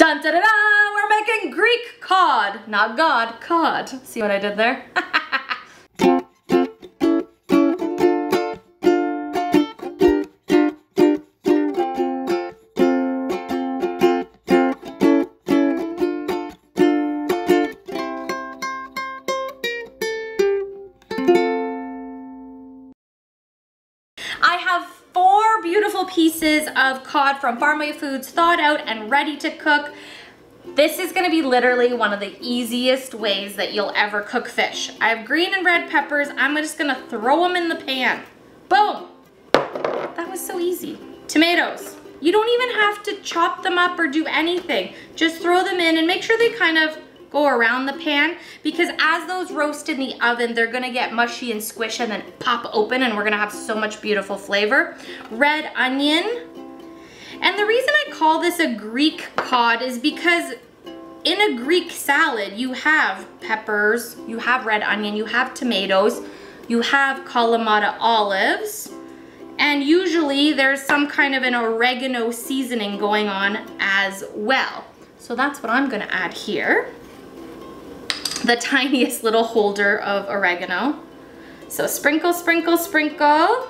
Dun da da da! We're making Greek cod. Not God, cod. See what I did there? I have 4 beautiful pieces of cod from Farmway Foods thawed out and ready to cook. This is gonna be literally one of the easiest ways that you'll ever cook fish. I have green and red peppers. I'm just gonna throw them in the pan. Boom! That was so easy. Tomatoes. You don't even have to chop them up or do anything. Just throw them in and make sure they kind of go around the pan, because as those roast in the oven, they're gonna get mushy and squish and then pop open, and we're gonna have so much beautiful flavor. Red onion. And the reason I call this a Greek cod is because in a Greek salad, you have peppers, you have red onion, you have tomatoes, you have Kalamata olives, and usually there's some kind of an oregano seasoning going on as well. So that's what I'm gonna add here. The tiniest little holder of oregano. So sprinkle, sprinkle, sprinkle.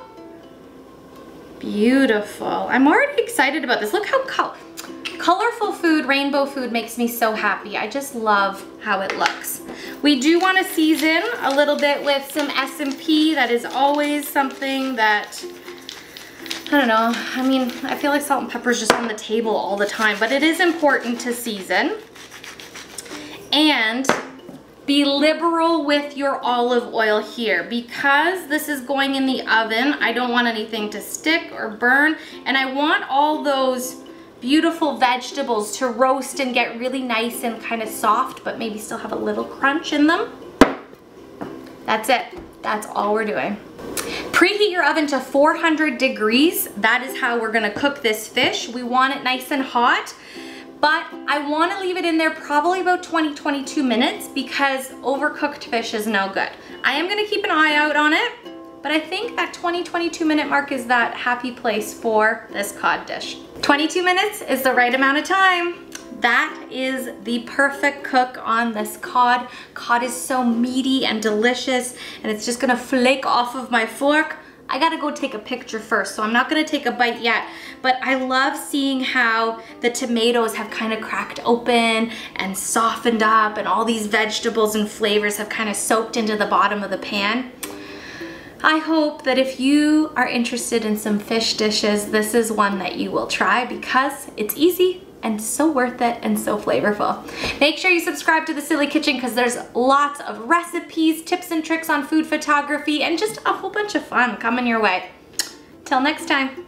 Beautiful. I'm already excited about this. Look how colorful food, rainbow food makes me so happy. I just love how it looks. We do want to season a little bit with some S&P. That is always something that, I don't know. I mean, I feel like salt and pepper is just on the table all the time, but it is important to season. And be liberal with your olive oil here. Because this is going in the oven, I don't want anything to stick or burn, and I want all those beautiful vegetables to roast and get really nice and kind of soft, but maybe still have a little crunch in them. That's it. That's all we're doing. Preheat your oven to 400 degrees. That is how we're gonna cook this fish. We want it nice and hot. But I want to leave it in there probably about 20-22 minutes because overcooked fish is no good. I am going to keep an eye out on it, but I think that 20-22 minute mark is that happy place for this cod dish. 22 minutes is the right amount of time. That is the perfect cook on this cod. Cod is so meaty and delicious, and it's just going to flake off of my fork. I gotta go take a picture first, so I'm not gonna take a bite yet, but I love seeing how the tomatoes have kind of cracked open and softened up, and all these vegetables and flavors have kind of soaked into the bottom of the pan. I hope that if you are interested in some fish dishes, this is one that you will try because it's easy and so worth it and so flavorful. Make sure you subscribe to The Silly Kitchen because there's lots of recipes, tips and tricks on food photography, and just a whole bunch of fun coming your way. Till next time.